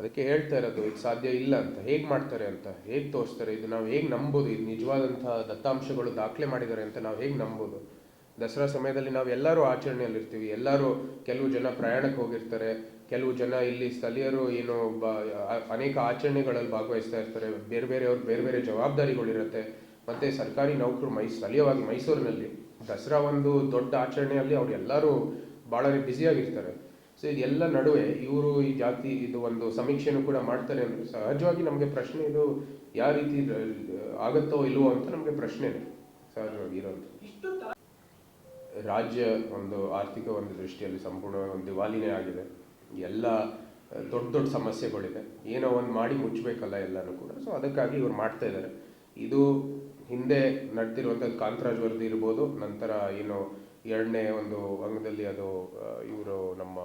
ಅದಕ್ಕೆ ಹೇಳ್ತಾ ಇರೋದು ಇದು ಸಾಧ್ಯ ಇಲ್ಲ ಅಂತ. ಹೇಗೆ ಮಾಡ್ತಾರೆ ಅಂತ, ಹೇಗೆ ತೋರಿಸ್ತಾರೆ, ಇದು ನಾವು ಹೇಗೆ ನಂಬೋದು, ಇದು ನಿಜವಾದಂಥ ದತ್ತಾಂಶಗಳು ದಾಖಲೆ ಮಾಡಿದ್ದಾರೆ ಅಂತ ನಾವು ಹೇಗೆ ನಂಬೋದು? ದಸರಾ ಸಮಯದಲ್ಲಿ ನಾವು ಎಲ್ಲರೂ ಆಚರಣೆಯಲ್ಲಿರ್ತೀವಿ, ಎಲ್ಲರೂ, ಕೆಲವು ಜನ ಪ್ರಯಾಣಕ್ಕೆ ಹೋಗಿರ್ತಾರೆ, ಕೆಲವು ಜನ ಇಲ್ಲಿ ಸ್ಥಳೀಯರು ಏನು ಅನೇಕ ಆಚರಣೆಗಳಲ್ಲಿ ಭಾಗವಹಿಸ್ತಾ ಇರ್ತಾರೆ, ಬೇರೆ ಬೇರೆಯವ್ರು ಬೇರೆ ಬೇರೆ ಜವಾಬ್ದಾರಿಗಳಿರುತ್ತೆ. ಮತ್ತು ಸರ್ಕಾರಿ ನೌಕರು ಸ್ಥಳೀಯವಾಗಿ ಮೈಸೂರಿನಲ್ಲಿ ದಸರಾ ಒಂದು ದೊಡ್ಡ ಆಚರಣೆಯಲ್ಲಿ ಅವ್ರು ಎಲ್ಲರೂ ಭಾಳ ಬ್ಯುಸಿಯಾಗಿರ್ತಾರೆ. ಸೊ ಇದೆಲ್ಲ ನಡುವೆ ಇವರು ಈ ಜಾತಿ ಇದು ಒಂದು ಸಮೀಕ್ಷೆನೂ ಕೂಡ ಮಾಡ್ತಾರೆ ಅಂದರೆ ಸಹಜವಾಗಿ ನಮಗೆ ಪ್ರಶ್ನೆ, ಇದು ಯಾವ ರೀತಿ ಆಗುತ್ತೋ ಇಲ್ವೋ ಅಂತ ನಮಗೆ ಪ್ರಶ್ನೆ ಸಹಜವಾಗಿ ಇರೋದು. ರಾಜ್ಯ ಒಂದು ಆರ್ಥಿಕ ಒಂದು ದೃಷ್ಟಿಯಲ್ಲಿ ಸಂಪೂರ್ಣವಾಗಿ ಒಂದು ದಿವಾಲಿನೇ ಆಗಿದೆ. ಎಲ್ಲ ದೊಡ್ಡ ದೊಡ್ಡ ಸಮಸ್ಯೆಗಳಿದೆ, ಏನೋ ಒಂದು ಮಾಡಿ ಮುಚ್ಚಬೇಕಲ್ಲ ಎಲ್ಲನೂ ಕೂಡ. ಸೊ ಅದಕ್ಕಾಗಿ ಇವ್ರು ಮಾಡ್ತಾ ಇದ್ದಾರೆ. ಇದು ಹಿಂದೆ ನಡೆದಿರುವಂಥದ್ದು ಕಾಂತರಾಜ್ ವರದಿ ಇರ್ಬೋದು, ನಂತರ ಏನು ಎರಡನೇ ಒಂದು ಅಂಗದಲ್ಲಿ ಅದು ಇವರು ನಮ್ಮ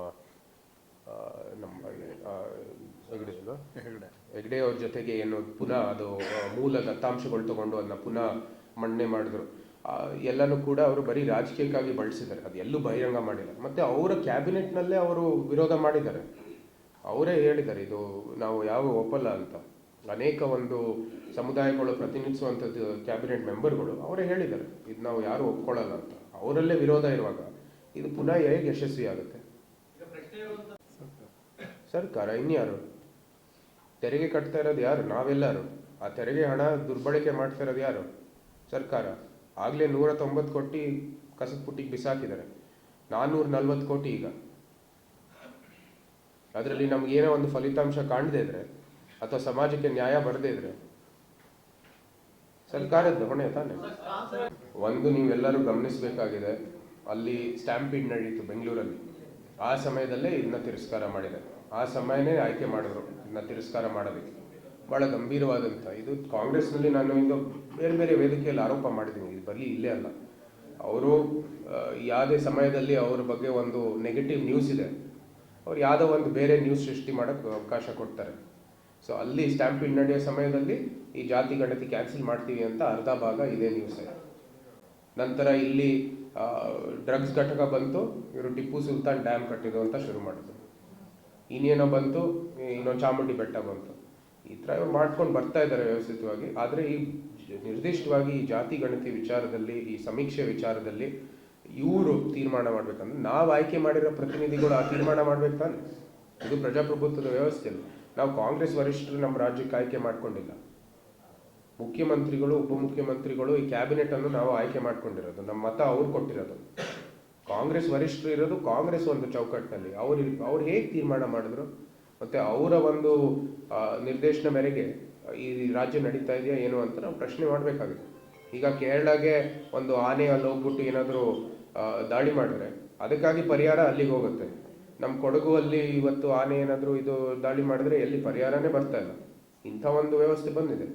ಹೆಗ್ಡೆ ಅವ್ರ ಜೊತೆಗೆ ಏನು ಪುನಃ ಅದು ಮೂಲ ದತ್ತಾಂಶಗಳು ತಗೊಂಡು ಅದನ್ನ ಪುನಃ ಮಂಡನೆ ಮಾಡಿದ್ರು. ಎಲ್ಲನೂ ಕೂಡ ಅವರು ಬರೀ ರಾಜಕೀಯಕ್ಕಾಗಿ ಬಳಸಿದ್ದಾರೆ, ಅದು ಎಲ್ಲೂ ಬಹಿರಂಗ ಮಾಡಿಲ್ಲ. ಮತ್ತು ಅವರ ಕ್ಯಾಬಿನೆಟ್ನಲ್ಲೇ ಅವರು ವಿರೋಧ ಮಾಡಿದ್ದಾರೆ, ಅವರೇ ಹೇಳಿದ್ದಾರೆ ಇದು ನಾವು ಯಾವ ಒಪ್ಪಲ್ಲ ಅಂತ. ಅನೇಕ ಒಂದು ಸಮುದಾಯಗಳು ಪ್ರತಿನಿಧಿಸುವಂಥದ್ದು ಕ್ಯಾಬಿನೆಟ್ ಮೆಂಬರ್ಗಳು ಅವರೇ ಹೇಳಿದ್ದಾರೆ ಇದು ನಾವು ಯಾರು ಒಪ್ಕೊಳ್ಳಲ್ಲ ಅಂತ. ಅವರಲ್ಲೇ ವಿರೋಧ ಇರುವಾಗ ಇದು ಪುನಃ ಹೇಗೆ ಯಶಸ್ವಿ ಆಗುತ್ತೆ? ಸರ್ಕಾರ ಇನ್ಯಾರು? ತೆರಿಗೆ ಕಟ್ತಾ ಇರೋದು ಯಾರು? ನಾವೆಲ್ಲರೂ. ಆ ತೆರಿಗೆ ಹಣ ದುರ್ಬಳಕೆ ಮಾಡ್ತಾ ಇರೋದು ಯಾರು? ಸರ್ಕಾರ. ಆಗಲೇ 190 ಕೋಟಿ ಕಸದ ಪುಟ್ಟಿಗೆ ಬಿಸಾಕಿದ್ದಾರೆ, 440 ಕೋಟಿ ಈಗ. ಅದರಲ್ಲಿ ನಮ್ಗೇನೋ ಒಂದು ಫಲಿತಾಂಶ ಕಾಣದೇ ಇದ್ರೆ ಅಥವಾ ಸಮಾಜಕ್ಕೆ ನ್ಯಾಯ ಬರದೇ ಇದ್ರೆ ಸರ್ಕಾರದ ಹೊಣೆ ತಾನೆ. ಒಂದು ನೀವೆಲ್ಲರೂ ಗಮನಿಸಬೇಕಾಗಿದೆ, ಅಲ್ಲಿ ಸ್ಟ್ಯಾಂಪೀಡ್ ನಡೀತು ಬೆಂಗಳೂರಲ್ಲಿ. ಆ ಸಮಯದಲ್ಲೇ ಇದನ್ನ ತಿರಸ್ಕಾರ ಮಾಡಿದ್ದಾರೆ. ಆ ಸಮಯನೇ ಆಯ್ಕೆ ಮಾಡಿದ್ರು ಇದನ್ನ ತಿರಸ್ಕಾರ ಮಾಡೋದಕ್ಕೆ. ಭಾಳ ಗಂಭೀರವಾದಂಥ ಇದು. ಕಾಂಗ್ರೆಸ್ನಲ್ಲಿ ನಾನು ಇದು ಬೇರೆ ಬೇರೆ ವೇದಿಕೆಯಲ್ಲಿ ಆರೋಪ ಮಾಡಿದ್ದೀನಿ, ಇದು ಬರಲಿ ಇಲ್ಲೇ ಅಲ್ಲ. ಅವರು ಯಾವುದೇ ಸಮಯದಲ್ಲಿ ಅವ್ರ ಬಗ್ಗೆ ಒಂದು ನೆಗೆಟಿವ್ ನ್ಯೂಸ್ ಇದೆ, ಅವ್ರು ಯಾವುದೋ ಒಂದು ಬೇರೆ ನ್ಯೂಸ್ ಸೃಷ್ಟಿ ಮಾಡೋಕ್ಕೆ ಅವಕಾಶ ಕೊಡ್ತಾರೆ. ಸೊ ಅಲ್ಲಿ ಸ್ಟ್ಯಾಂಪೀಡ್ ನಡೆಯೋ ಸಮಯದಲ್ಲಿ ಈ ಜಾತಿ ಗಣತಿ ಕ್ಯಾನ್ಸಲ್ ಮಾಡ್ತೀವಿ ಅಂತ ಅರ್ಧ ಭಾಗ ಇದೇ ನ್ಯೂಸ್ ಆಯಿತು. ನಂತರ ಇಲ್ಲಿ ಡ್ರಗ್ಸ್ ಘಟಕ ಬಂತು, ಇವರು ಟಿಪ್ಪು ಸುಲ್ತಾನ್ ಡ್ಯಾಮ್ ಕಟ್ಟಿದ್ದು ಅಂತ ಶುರು ಮಾಡಿದ್ರು. ಇನ್ನೇನೋ ಬಂತು, ಇನ್ನೊಂದು ಚಾಮುಂಡಿ ಬೆಟ್ಟ ಬಂತು. ಈ ಥರ ಇವ್ರು ಮಾಡ್ಕೊಂಡು ಬರ್ತಾ ಇದ್ದಾರೆ ವ್ಯವಸ್ಥಿತವಾಗಿ. ಆದರೆ ಈ ನಿರ್ದಿಷ್ಟವಾಗಿ ಈ ಜಾತಿ ಗಣತಿ ವಿಚಾರದಲ್ಲಿ, ಈ ಸಮೀಕ್ಷೆ ವಿಚಾರದಲ್ಲಿ ಇವರು ತೀರ್ಮಾನ ಮಾಡ್ಬೇಕಂದ್ರೆ ನಾವು ಆಯ್ಕೆ ಮಾಡಿರೋ ಪ್ರತಿನಿಧಿಗಳು ಆ ತೀರ್ಮಾನ ಮಾಡ್ಬೇಕು ತಾನೆ. ಇದು ಪ್ರಜಾಪ್ರಭುತ್ವದ ವ್ಯವಸ್ಥೆಯಲ್ಲಿ ನಾವು ಕಾಂಗ್ರೆಸ್ ವರಿಷ್ಠರು ನಮ್ಮ ರಾಜ್ಯಕ್ಕೆ ಆಯ್ಕೆ ಮಾಡ್ಕೊಂಡಿಲ್ಲ. ಮುಖ್ಯಮಂತ್ರಿಗಳು, ಉಪಮುಖ್ಯಮಂತ್ರಿಗಳು, ಈ ಕ್ಯಾಬಿನೆಟ್ ಅನ್ನು ನಾವು ಆಯ್ಕೆ ಮಾಡ್ಕೊಂಡಿರೋದು, ನಮ್ಮ ಮತ ಅವ್ರು ಕೊಟ್ಟಿರೋದು. ಕಾಂಗ್ರೆಸ್ ವರಿಷ್ಠರು ಇರೋದು ಕಾಂಗ್ರೆಸ್ ಒಂದು ಚೌಕಟ್ಟಿನಲ್ಲಿ. ಅವ್ರು ಹೇಗೆ ತೀರ್ಮಾನ ಮಾಡಿದ್ರು ಮತ್ತು ಅವರ ಒಂದು ನಿರ್ದೇಶನ ಮೇರೆಗೆ ಈ ರಾಜ್ಯ ನಡೀತಾ ಇದೆಯಾ ಏನು ಅಂತ ನಾವು ಪ್ರಶ್ನೆ ಮಾಡಬೇಕಾಗಿದೆ. ಈಗ ಕೇರಳಗೆ ಒಂದು ಆನೆ ಅಲ್ಲಿ ಹೋಗ್ಬಿಟ್ಟು ಏನಾದರೂ ದಾಳಿ ಮಾಡಿದ್ರೆ ಅದಕ್ಕಾಗಿ ಪರಿಹಾರ ಅಲ್ಲಿಗೆ ಹೋಗುತ್ತೆ. ನಮ್ಮ ಕೊಡಗು ಅಲ್ಲಿ ಇವತ್ತು ಆನೆ ಏನಾದರೂ ಇದು ದಾಳಿ ಮಾಡಿದ್ರೆ ಎಲ್ಲಿ ಪರಿಹಾರನೇ ಬರ್ತಾ ಇಲ್ಲ. ಇಂಥ ಒಂದು ವ್ಯವಸ್ಥೆ ಬಂದಿದೆ.